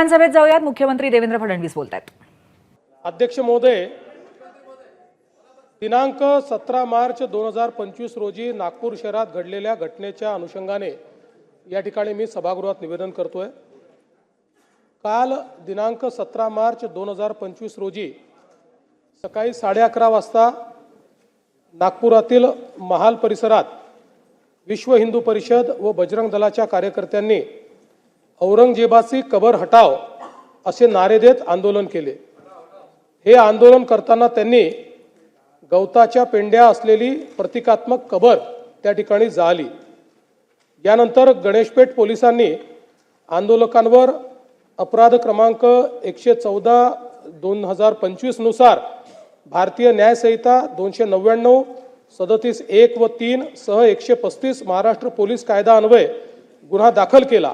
विधानसभेत जाऊयात. मुख्यमंत्री देवेंद्र फडणवीस बोलतायत. अध्यक्ष महोदय, दिनांक 17 मार्च 2025 रोजी नागपूर शहरात घडलेल्या घटनेच्या अनुषंगाने या ठिकाणी मी सभागृहात निवेदन करतोय. काल दिनांक 17 मार्च 2025 रोजी सकाळी 11:30 वाजता नागपुरातील महाल परिसरात विश्व हिंदू परिषद व बजरंग दलाच्या कार्यकर्त्यांनी औरंगजेबाची कबर हटाव असे नारे देत आंदोलन केले. हे आंदोलन करताना त्यांनी गवताच्या पेंड्या असलेली प्रतिकात्मक कबर त्या ठिकाणी जाळली. यानंतर गणेशपेठ पोलिसांनी आंदोलकांवर अपराध क्रमांक 114/2025 नुसार भारतीय न्याय संहिता 299, 37(1) व 3 सह 135 महाराष्ट्र पोलीस कायदा अन्वये गुन्हा दाखल केला.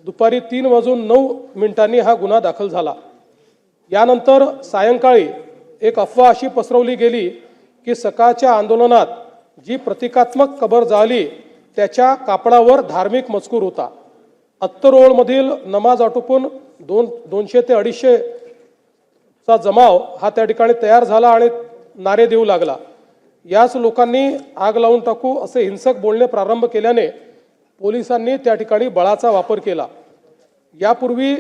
दुपारी 3:09 हा गुन्हा दाखल झाला. यानंतर सायंकाळी एक अफवा अशी पसरवली गेली की सकाळच्या आंदोलनात जी प्रतिकात्मक कबर जाळली त्याच्या कापडावर धार्मिक मजकूर होता. अत्तरोळमधील नमाज आटोपून 200 ते 250 चा जमाव हा त्या ठिकाणी तयार झाला आणि नारे देऊ लागला. याच लोकांनी आग लावून टाकू असे हिंसक बोलणे प्रारंभ केल्याने पोलिसांनी त्या ठिकाणी बळाचा वापर केला. यापूर्वी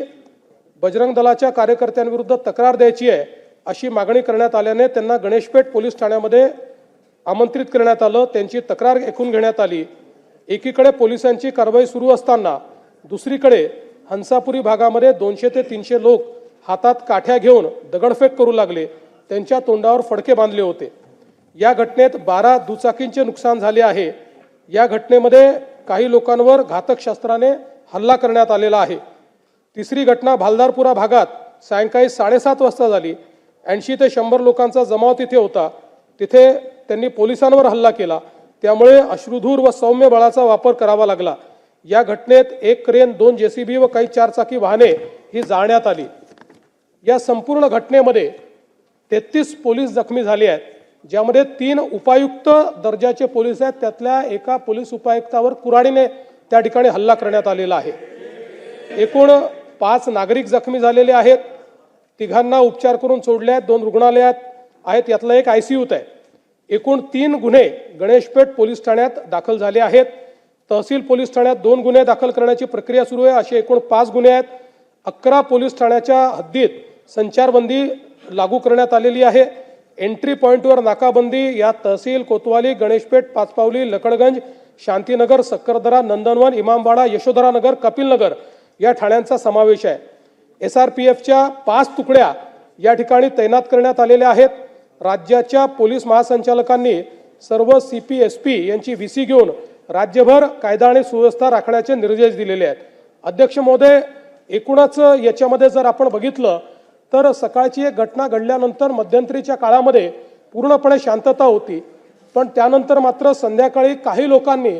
बजरंग दलाच्या कार्यकर्त्यांविरुद्ध तक्रार द्यायची आहे अशी मागणी करण्यात आल्याने त्यांना गणेशपेठ पोलीस ठाण्यामध्ये आमंत्रित करण्यात आलं. त्यांची तक्रार ऐकून घेण्यात आली. एकीकडे पोलिसांची कारवाई सुरू असताना दुसरीकडे हंसापुरी भागामध्ये 200 ते 300 लोक हातात काठ्या घेऊन दगडफेक करू लागले. त्यांच्या तोंडावर फडके बांधले होते. या घटनेत 12 दुचाकींचे नुकसान झाले आहे. या घटनेमध्ये काही लोकांवर घातक शस्त्राने हल्ला करण्यात आलेला आहे. तिसरी घटना भालदारपुरा भागात सायंकाळी 7:30 वाजता झाली. 80 ते 100 लोकांचा जमाव तिथे होता. तिथे त्यांनी पोलिसांवर हल्ला केला. त्यामुळे अश्रुधूर व सौम्य बळाचा वापर करावा लागला. या घटनेत एक क्रेन, 2 JCB व काही 4 चाकी वाहने ही जाळण्यात आली. या संपूर्ण घटनेमध्ये 33 पोलीस जखमी झाले आहेत, ज्यामध्ये 3 उपायुक्त दर्जाचे पोलीस आहेत. त्यातल्या एका पोलीस उपायुक्तावर कुऱ्हाडीने त्या ठिकाणी हल्ला करण्यात आलेला आहे. एकूण 5 नागरिक जखमी झालेले आहेत. 3घांना उपचार करून सोडले आहेत. 2 रुग्णालयात आहेत, यातला एक ICUत आहे. एकूण 3 गुन्हे गणेशपेठ पोलीस ठाण्यात दाखल झाले आहेत. तहसील पोलीस ठाण्यात 2 गुन्हे दाखल करण्याची प्रक्रिया सुरू आहे. असे एकूण 5 गुन्हे आहेत. 11 पोलीस ठाण्याच्या हद्दीत संचारबंदी लागू करण्यात आलेली आहे. एंट्री पॉइंटवर नाकाबंदी. या तहसील कोतवाली, गणेशपेठ, पाचपावली, लकडगंज, शांतीनगर, सक्करदरा, नंदनवन, इमामवाडा, यशोधरानगर, कपिलनगर या ठाण्यांचा समावेश आहे. SRPFच्या 5 तुकड्या या ठिकाणी तैनात करण्यात आलेल्या आहेत. राज्याच्या पोलीस महासंचालकांनी सर्व CP SP यांची VC घेऊन राज्यभर कायदा आणि सुव्यवस्था राखण्याचे निर्देश दिलेले आहेत. अध्यक्ष महोदय, एकूणच याच्यामध्ये जर आपण बघितलं तर सकाळची एक घटना घडल्यानंतर मध्यंतरीच्या काळामध्ये पूर्णपणे शांतता होती. पण त्यानंतर मात्र संध्याकाळी काही लोकांनी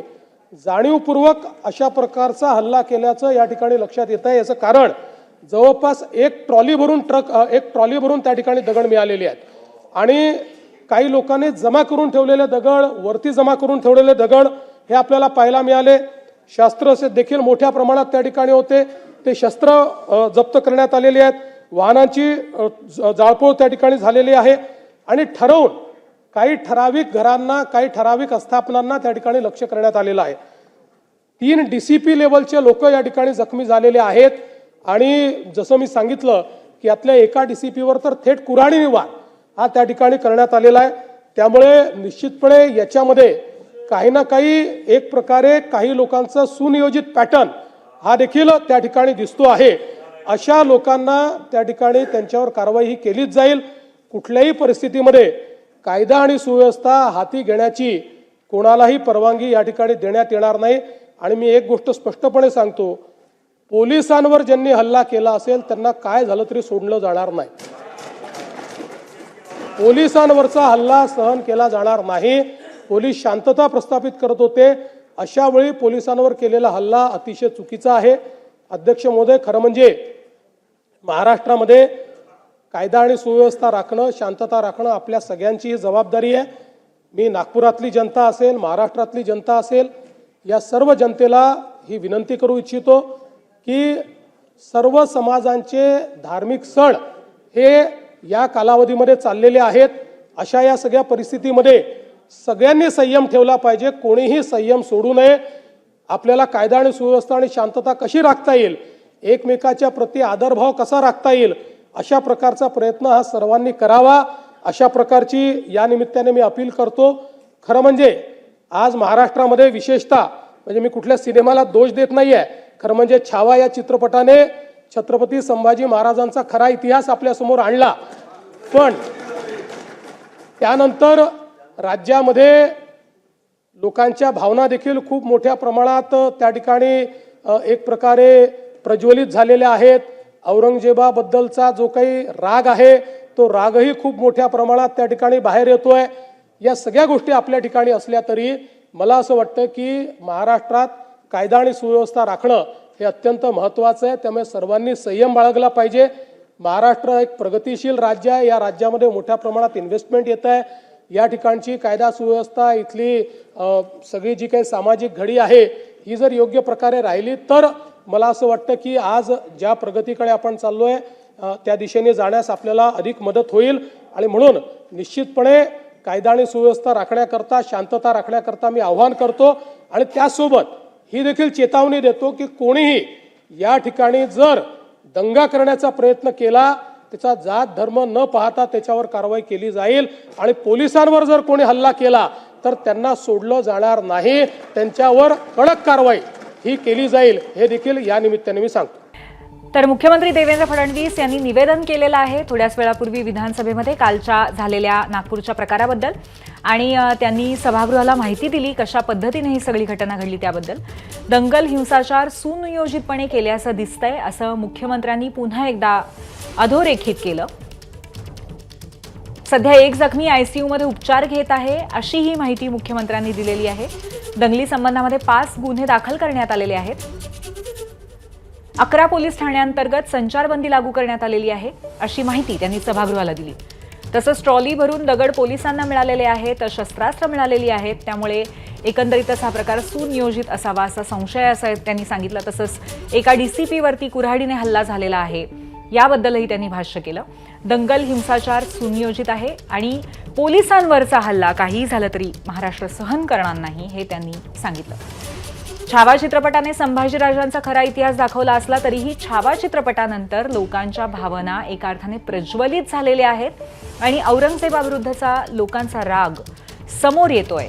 जाणीवपूर्वक अशा प्रकारचा हल्ला केल्याचं या ठिकाणी लक्षात येत आहे. याचं कारण जवळपास एक ट्रॉली भरून त्या ठिकाणी दगड मिळालेले आहेत आणि काही लोकांनी जमा करून ठेवलेले दगड, वरती जमा करून ठेवलेले दगड हे आपल्याला पाहायला मिळाले. शस्त्र देखील मोठ्या प्रमाणात त्या ठिकाणी होते. ते शस्त्र जप्त करण्यात आलेले आहेत. वाहनांची जाळपोळ त्या ठिकाणी झालेली आहे आणि ठरवून काही ठराविक घरांना, काही ठराविक आस्थापनांना त्या ठिकाणी लक्ष करण्यात आलेलं आहे. 3 DCP लेवलचे लोक या ठिकाणी जखमी झालेले आहेत आणि जसं मी सांगितलं की यातल्या एका DCPवर तर थेट कुऱ्हाडीने वार हा त्या ठिकाणी करण्यात आलेला आहे. त्यामुळे निश्चितपणे याच्यामध्ये काही ना काही एक प्रकारे काही लोकांचा सुनियोजित पॅटर्न हा देखील त्या ठिकाणी दिसतो आहे. अशा लोकांना त्या ठिकाणी त्यांच्यावर कारवाई ही केलीच जाईल. कुठल्याही परिस्थितीमध्ये कायदा आणि सुव्यवस्था हाती घेण्याची कोणालाही परवानगी या ठिकाणी देण्यात येणार नाही. आणि मी एक गोष्ट स्पष्टपणे सांगतो, पोलिसांवर ज्यांनी हल्ला केला असेल त्यांना काय झालं तरी सोडलं जाणार नाही. पोलिसांवरचा हल्ला सहन केला जाणार नाही. पोलीस शांतता प्रस्थापित करत होते. अशा वेळी पोलिसांवर केलेला हल्ला अतिशय चुकीचा आहे. अध्यक्ष महोदय, खरं म्हणजे महाराष्ट्रामध्ये कायदा आणि सुव्यवस्था राखणं, शांतता राखणं आपल्या सगळ्यांची जबाबदारी आहे. मी नागपुरातली जनता असेल, महाराष्ट्रातली जनता असेल, या सर्व जनतेला ही विनंती करू इच्छितो की सर्व समाजांचे धार्मिक सण हे या कालावधीमध्ये चाललेले आहेत। अशा या सगळ्या परिस्थितीमध्ये सगळ्यांनी संयम ठेवला पाहिजे, कोणीही संयम सोडू नये। आपल्याला कायदा आणि सुव्यवस्था आणि शांतता कशी राखता येईल, एकमेकाच्या प्रति आदरभाव कसा राखता येईल, अशा प्रकारचा प्रयत्न हा सर्वांनी करावा, अशा प्रकारची या निमित्ताने मी अपील करतो। खरं म्हणजे आज महाराष्ट्रामध्ये विशेषतः म्हणजे मी कुठल्या सिनेमाला दोष देत नाहीये, खरं म्हणजे छावा या चित्रपटाने छत्रपती संभाजी महाराजांचा खरा इतिहास आपल्या समोर आणला। पण त्यानंतर राज्यामध्ये लोकांच्या भावना देखील खूप मोठ्या प्रमाणात त्या ठिकाणी एक प्रकारे प्रज्वलित झालेल्या आहेत। औरंगजेबाबद्दलचा जो काही राग आहे तो रागही खूप मोठ्या प्रमाणात त्या ठिकाणी बाहेर येतोय। या सगळ्या गोष्टी आपल्या ठिकाणी असल्या तरी मला असं वाटतं की महाराष्ट्रात कायदा आणि सुव्यवस्था राखणं हे अत्यंत महत्त्वाचं आहे। त्यामुळे सर्वांनी संयम बाळगला पाहिजे। महाराष्ट्र एक प्रगतिशील राज्य आहे, या राज्यामध्ये मोठ्या प्रमाणात इन्व्हेस्टमेंट येत आहे। या ठिकाणची कायदा सुव्यवस्था, इथली सगळी जी काही सामाजिक घडी आहे ही जर योग्य प्रकारे राहिली तर मला असं वाटतं की आज ज्या प्रगतीकडे आपण चाललोय त्या दिशेने जाण्यास आपल्याला अधिक मदत होईल। आणि म्हणून निश्चितपणे कायदा आणि सुव्यवस्था राखण्याकरता, शांतता राखण्याकरता मी आव्हान करतो आणि त्यासोबत ही देखील चेतावणी देतो की कोणीही या ठिकाणी जर दंगा करण्याचा प्रयत्न केला त्याचा जात धर्म न पाहता त्याच्यावर कारवाई केली जाईल आणि पोलिसांवर जर कोणी हल्ला केला तर त्यांना सोडलं जाणार नाही, त्यांच्यावर कडक कारवाई ही केली जाईल, हे देखील या निमित्ताने मी सांगतो। तर मुख्यमंत्री देवेंद्र फडणवीस यांनी निवेदन केलेलं आहे थोड्याच वेळापूर्वी विधानसभेमध्ये कालच्या झालेल्या नागपूरच्या प्रकाराबद्दल, आणि त्यांनी सभागृहाला माहिती दिली कशा पद्धतीने ही सगळी घटना घडली त्याबद्दल। दंगल हिंसाचार सुनियोजितपणे केल्याचं दिसतंय असं मुख्यमंत्र्यांनी पुन्हा एकदा अधोरेखित केलं। सध्या एक जखमी आयसीयू मध्ये उपचार घेत आहे अशी ही माहिती मुख्यमंत्र्यांनी दिलेली आहे। दंगली संबंधामध्ये 5 गुन्हे दाखल करण्यात आलेले आहेत। 11 पोलीस ठाण्यांतर्गत संचारबंदी लागू करण्यात आलेली आहे अशी माहिती त्यांनी सभागृहाला दिली। तसंच ट्रॉली भरून दगड पोलिसांना मिळालेले आहेत, शस्त्रास्त्र मिळालेली आहेत, त्यामुळे एकंदरीतच हा प्रकार सुनियोजित असावा असा संशय असं त्यांनी सांगितलं। तसंच एका डीसीपी वरती कुऱ्हाडीने हल्ला झालेला आहे याबद्दलही त्यांनी भाष्य केलं। दंगल हिंसाचार सुनियोजित आहे आणि पोलिसांवरचा हल्ला काही झालं तरी महाराष्ट्र सहन करणार नाही हे त्यांनी सांगितलं। छावा चित्रपटाने संभाजीराजांचा खरा इतिहास दाखवला असला तरीही छावा चित्रपटानंतर लोकांच्या भावना एका अर्थाने प्रज्वलित झालेल्या आहेत आणि औरंगजेबाविरुद्धचा लोकांचा राग समोर येतोय।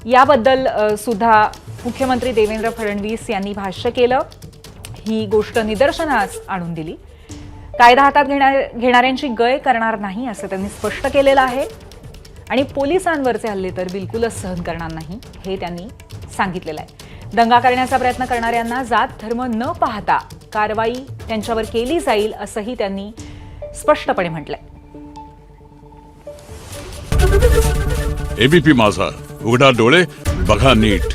याबद्दल सुद्धा मुख्यमंत्री देवेंद्र फडणवीस यांनी भाष्य केलं, ही गोष्ट निदर्शनास आणून दिली। कायदा हातात घेणाऱ्यांची गय करणार नाही असं त्यांनी स्पष्ट केलेलं आहे आणि पोलिसांवरचे हल्ले तर बिलकुलच सहन करणार नाही हे त्यांनी सांगितलेलं आहे। दंगा करण्याचा प्रयत्न करणाऱ्यांना जात धर्म न पाहता कारवाई त्यांच्यावर केली जाईल असंही त्यांनी स्पष्टपणे म्हटलंय। एबीपी माझा, उघडा डोळे बघा नीट।